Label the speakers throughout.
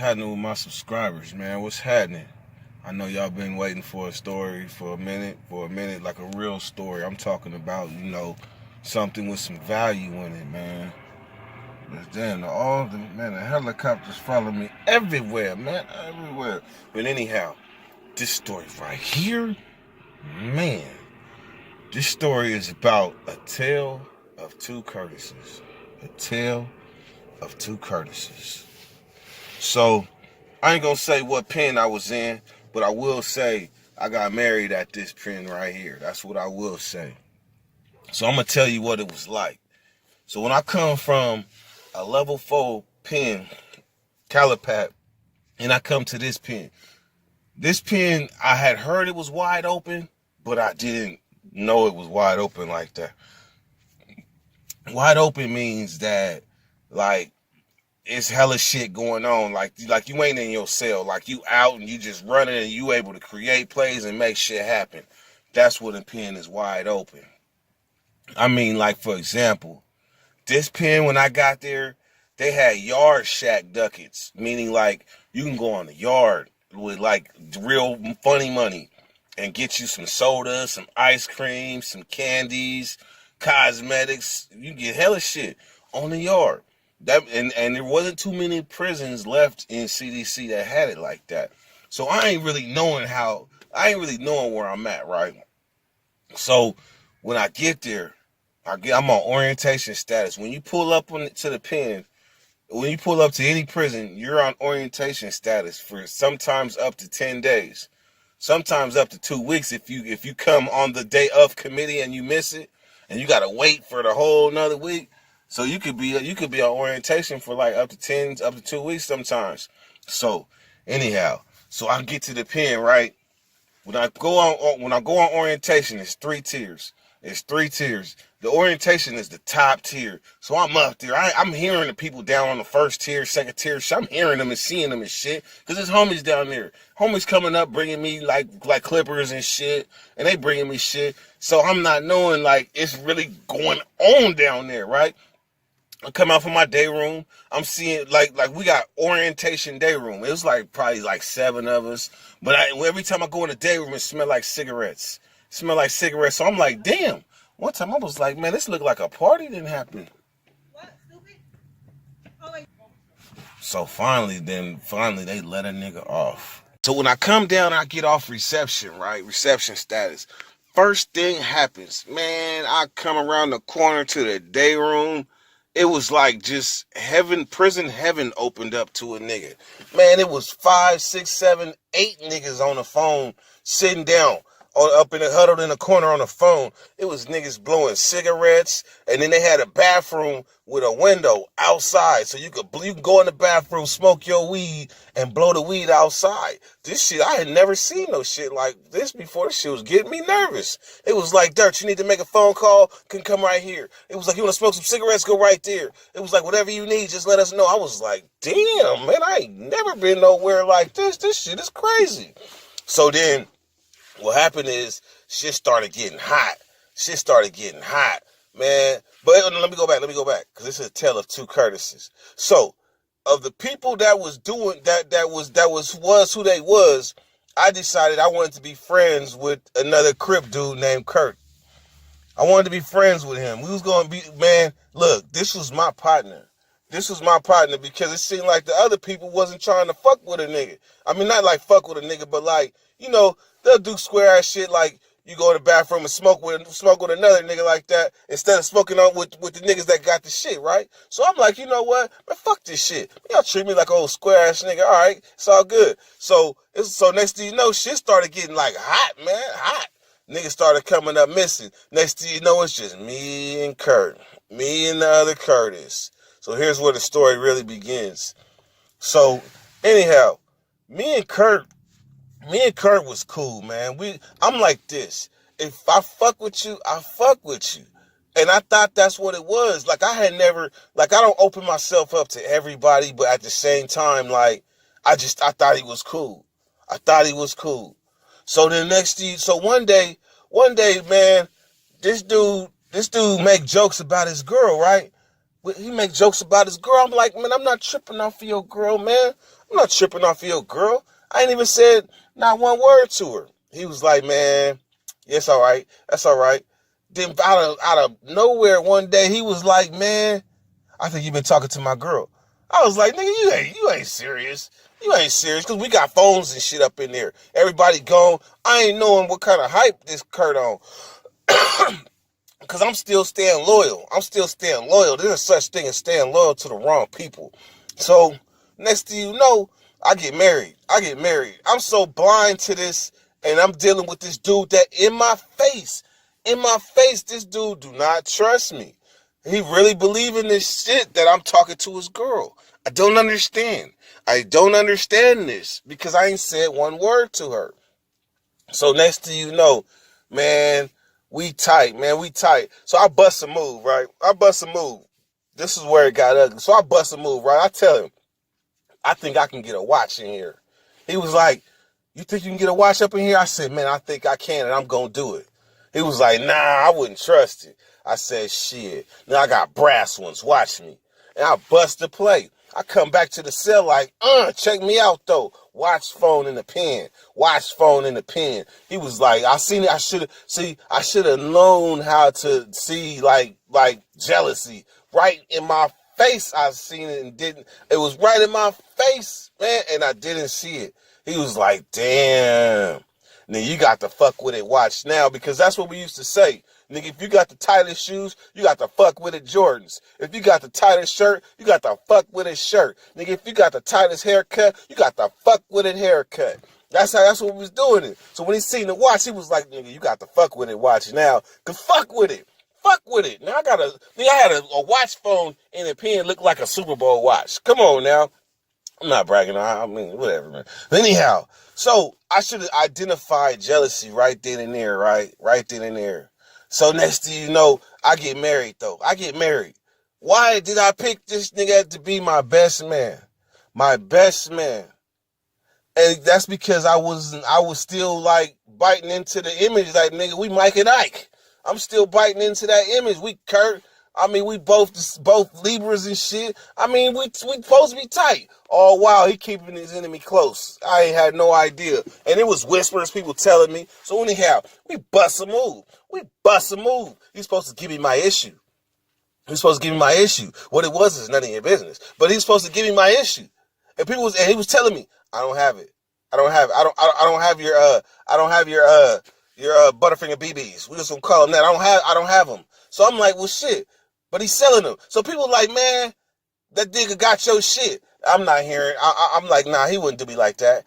Speaker 1: happening with my subscribers, man? What's happening? I know y'all been waiting for a story for a minute, like a real story. I'm talking about, something with some value in it, man. But then the helicopters follow me everywhere, man, everywhere. But anyhow, this story right here, man, this story is about a tale of two Curtises. A tale of two Curtises. So, I ain't gonna say what pen I was in, but I will say I got married at this pen right here. That's what I will say. So I'm gonna tell you what it was like. So when I come from a level 4 pen, Cashap, and I come to this pen I had heard it was wide open, but I didn't know it was wide open like that. Wide open means that, like, it's hella shit going on. Like you ain't in your cell. Like, you out and you just running and you able to create plays and make shit happen. That's what a pen is wide open. I mean, like, for example, this pen, when I got there, they had yard shack ducats, meaning like you can go on the yard with like real funny money and get you some soda, some ice cream, some candies, cosmetics. You get hella shit on the yard. That and there wasn't too many prisons left in CDC that had it like that. So I ain't really knowing where I'm at, right? So when I get there, I'm on orientation status. When you pull up to the pen, when you pull up to any prison, you're on orientation status for sometimes up to 10 days, sometimes up to 2 weeks if you come on the day of committee and you miss it, and you gotta wait for the whole another week. So you could be on orientation for like up to 2 weeks sometimes. So anyhow, so I get to the pen, right? When I go on orientation, it's 3 tiers. It's 3 tiers. The orientation is the top tier. So I'm up there. I'm hearing the people down on the first tier, second tier. I'm hearing them and seeing them and shit. Because there's homies down there. Homies coming up bringing me like clippers and shit. And they bringing me shit. So I'm not knowing like it's really going on down there, right? I come out from my day room. I'm seeing like we got orientation day room. It was like probably like 7 of us. But every time I go in the day room, it smell like cigarettes. So I'm like, damn. One time I was like, man, this looked like a party didn't happen. What, stupid? Oh, wait. So finally they let a nigga off. So when I come down, I get off reception, right? Reception status. First thing happens, man, I come around the corner to the day room. It was like just heaven, prison heaven opened up to a nigga. Man, it was 5, 6, 7, 8 niggas on the phone sitting down. Up in the huddled in the corner on the phone. It was niggas blowing cigarettes, and then they had a bathroom with a window outside, so you can go in the bathroom, smoke your weed, and blow the weed outside. This shit, I had never seen no shit like this before. This shit was getting me nervous. It was like, Dirt, you need to make a phone call, can come right here. It was like, you want to smoke some cigarettes, go right there. It was like, whatever you need, just let us know. I was like, damn, man, I ain't never been nowhere like this. This shit is crazy. So then, what happened is shit started getting hot, man. But let me go back, because this is a tale of two Curtises. So, of the people that was doing that was who they was, I decided I wanted to be friends with another Crip dude named Kurt. I wanted to be friends with him. We was gonna be, man. Look, this was my partner. Because it seemed like the other people wasn't trying to fuck with a nigga. I mean, not like fuck with a nigga, but like, they'll do square ass shit like you go to the bathroom and smoke with another nigga like that instead of smoking on with the niggas that got the shit, right? So I'm like, you know what? Man, fuck this shit. Y'all treat me like an old square ass nigga. All right, it's all good. So next thing you know, shit started getting like hot, man, hot. Niggas started coming up missing. Next thing you know, it's just me and Kurt, me and the other Curtis. So here's where the story really begins. So anyhow, me and Kurt was cool, man. I'm like this. If I fuck with you, I fuck with you. And I thought that's what it was. Like, I don't open myself up to everybody, but at the same time, like, I thought he was cool. So one day, man, this dude make jokes about his girl, right? He make jokes about his girl. I'm like, man, I'm not tripping off of your girl, man. I'm not tripping off your girl. I ain't even said not one word to her. He was like, man, yeah, it's all right. That's all right. Then out of nowhere one day, he was like, man, I think you've been talking to my girl. I was like, nigga, you ain't serious. You ain't serious, because we got phones and shit up in there. Everybody gone. I ain't knowing what kind of hype this Kurt on. Because I'm still staying loyal. There's a such thing as staying loyal to the wrong people. So, next thing you know, I get married. I'm so blind to this, and I'm dealing with this dude that in my face, this dude do not trust me. He really believe in this shit that I'm talking to his girl. I don't understand this, because I ain't said one word to her. So next thing you know, man, we tight. So I bust a move, right? This is where it got ugly. So I bust a move, right? I tell him, I think I can get a watch in here. He was like, you think you can get a watch up in here? I said, man, I think I can, and I'm going to do it. He was like, nah, I wouldn't trust it. I said, shit. Now I got brass ones. Watch me. And I bust the play. I come back to the cell like, check me out, though. Watch phone in the pen. He was like, I seen it. I should have known how to see, like jealousy. Right in my face, I seen it and didn't. It was right in my face, man, and I didn't see it. He was like, damn. Now you got to fuck with it, watch now, because that's what we used to say. Nigga, if you got the tightest shoes, you got to fuck with it Jordans. If you got the tightest shirt, you got to fuck with it shirt. Nigga, if you got the tightest haircut, you got to fuck with it haircut. That's what we was doing it. So when he seen the watch, he was like, nigga, you got to fuck with it, watch now. Cause fuck with it. Now I had a watch phone in a pen look like a Super Bowl watch. Come on now. I'm not bragging. I mean, whatever, man. Anyhow, so I should have identified jealousy right then and there, right? Right then and there. So next thing you know, I get married, though. Why did I pick this nigga to be my best man? And that's because I was still like biting into the image, like, nigga, we Mike and Ike. I'm still biting into that image. We Kurt. I mean, we both Libras and shit. I mean, we supposed to be tight. All while he keeping his enemy close. I ain't had no idea. And it was whispers, people telling me. So anyhow, we bust a move. He's supposed to give me my issue. What it was is none of your business. But he's supposed to give me my issue. And he was telling me, I don't have it. I don't have your Butterfinger BBs. We just gonna call them that. I don't have them. So I'm like, well, shit. But he's selling them. So people like, man, that nigga got your shit. I'm not hearing. I'm like, nah, he wouldn't do me like that.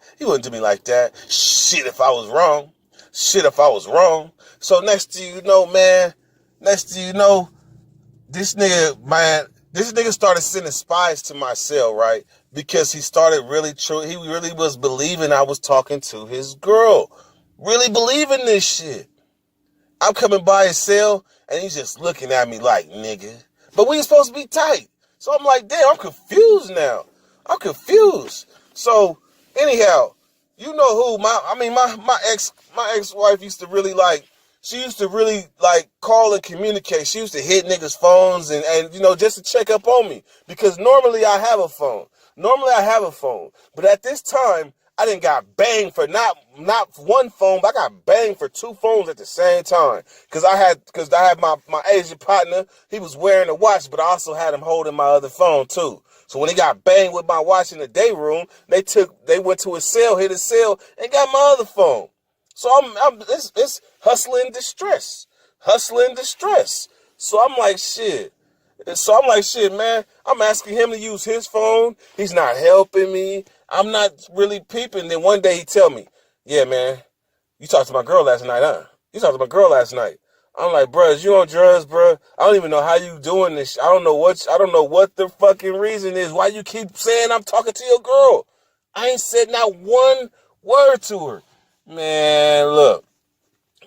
Speaker 1: Shit, if I was wrong. So next thing you know, this nigga started sending spies to my cell, right? Because he started he really was believing I was talking to his girl. Really believing this shit. I'm coming by his cell, and he's just looking at me like, nigga. But we supposed to be tight. So I'm like, damn, I'm confused now. So, anyhow, you know who, my ex-wife used to really call and communicate. She used to hit niggas' phones and just to check up on me. Because normally I have a phone. But at this time, I didn't got banged for not one phone, but I got banged for two phones at the same time. Cause I had my Asian partner, he was wearing a watch, but I also had him holding my other phone too. So when he got banged with my watch in the day room, they went to his cell, hit his cell, and got my other phone. So it's hustling distress. So I'm like, shit, man. I'm asking him to use his phone. He's not helping me. I'm not really peeping. Then one day he tell me, yeah, man, you talked to my girl last night, huh? I'm like, bro, is you on drugs, bro? I don't even know how you doing this. I don't know what the fucking reason is. Why you keep saying I'm talking to your girl? I ain't said not one word to her. Man, look.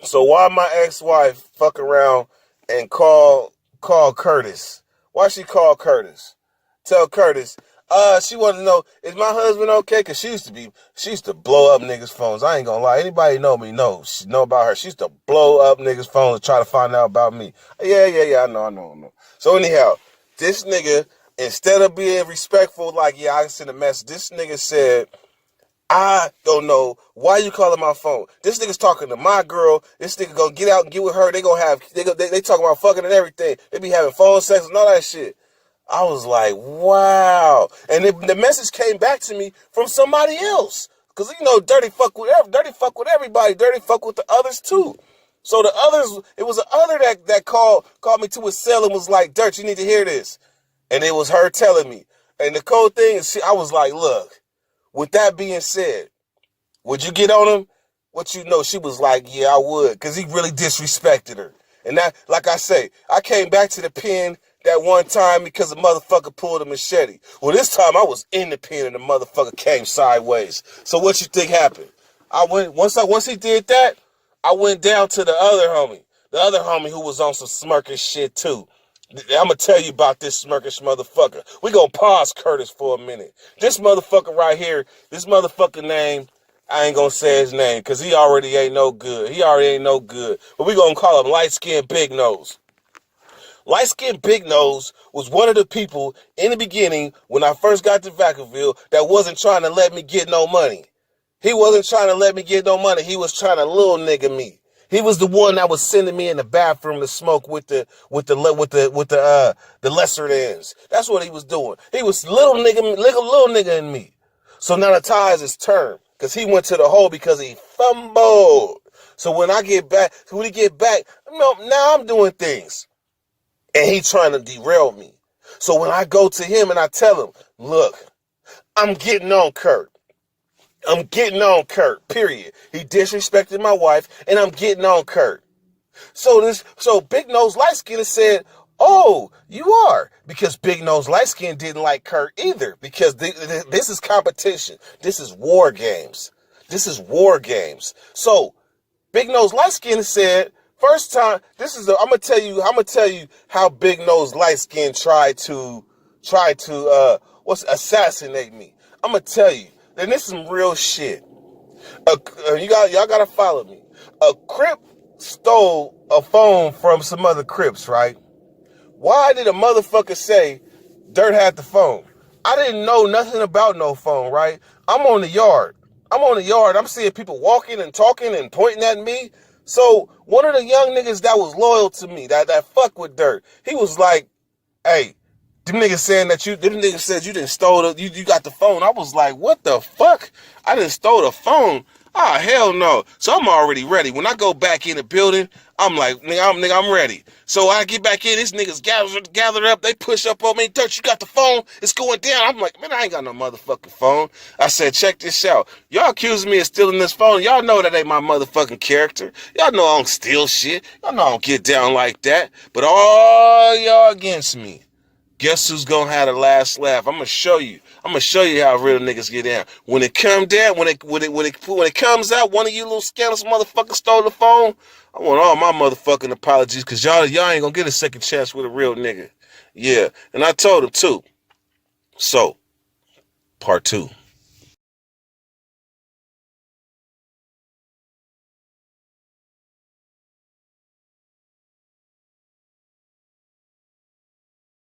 Speaker 1: So why my ex-wife fuck around and call Curtis? Why she call Curtis? Tell Curtis, she wanted to know, is my husband okay? Cause she used to blow up niggas' phones. I ain't gonna lie. Anybody know me know about her. She used to blow up niggas' phones to try to find out about me. Yeah, I know. So anyhow, this nigga, Instead of being respectful, like, yeah, I sent a message. This nigga said, I don't know why you calling my phone. This nigga's talking to my girl. This nigga gonna get out and get with her. They gonna have, they talking about fucking and everything. They be having phone sex and all that shit. I was like, wow. And the message came back to me from somebody else. Because, you know, dirty fuck with everybody. Dirty fuck with the others, too. So the others, it was the other that called me to his cell and was like, Dirt, you need to hear this. And it was her telling me. And the cold thing is, I was like, look, with that being said, would you get on him? What you know? She was like, yeah, I would. Because he really disrespected her. And that, like I say, I came back to the pen that one time because the motherfucker pulled a machete. Well, this time I was in the pen and the motherfucker came sideways. So what you think happened? I went, once he did that, I went down to the other homie who was on some smirking shit too. I'm going to tell you about this smirkish motherfucker. We going to pause Curtis for a minute. This motherfucker right here, this motherfucker name, I ain't going to say his name because he already ain't no good. But we going to call him Light Skin Big Nose. Light Skin Big Nose was one of the people in the beginning when I first got to Vacaville that wasn't trying to let me get no money. He wasn't trying to let me get no money. He was trying to little nigga me. He was the one that was sending me in the bathroom to smoke with the lesser ends. That's what he was doing. He was little nigga in me. So now the tie is his turn because he went to the hole because he fumbled. So when he get back, now I'm doing things, and he trying to derail me. So when I go to him and I tell him, look, I'm getting on Kurt. Period. He disrespected my wife, and I'm getting on Kurt. So Big Nose Light Skin said, oh, you are. Because Big Nose Light Skin didn't like Kurt either. Because this is competition. This is war games. So Big Nose Light Skin said, first time, I'm gonna tell you how Big Nose Light Skin tried to assassinate me. I'm gonna tell you. And this is some real shit. Y'all gotta follow me. A Crip stole a phone from some other Crips, right? Why did a motherfucker say Dirt had the phone? I didn't know nothing about no phone, right? I'm on the yard. I'm seeing people walking and talking and pointing at me. So one of the young niggas that was loyal to me, that fuck with Dirt, he was like, hey, them niggas said you didn't stole you got the phone. I was like, what the fuck? I didn't stole the phone. Ah, hell no. So I'm already ready. When I go back in the building, I'm like, I'm ready. So I get back in, these niggas gathered up, they push up on me. Dirt, you got the phone? It's going down. I'm like, man, I ain't got no motherfucking phone. I said, check this out. Y'all accusing me of stealing this phone. Y'all know that ain't my motherfucking character. Y'all know I don't steal shit. Y'all know I don't get down like that. But all y'all against me. Guess who's gonna have the last laugh? I'm gonna show you how real niggas get down. When it comes out, one of you little scandalous motherfuckers stole the phone. I want all my motherfucking apologies, cause y'all ain't gonna get a second chance with a real nigga. Yeah, and I told him too. So, part 2.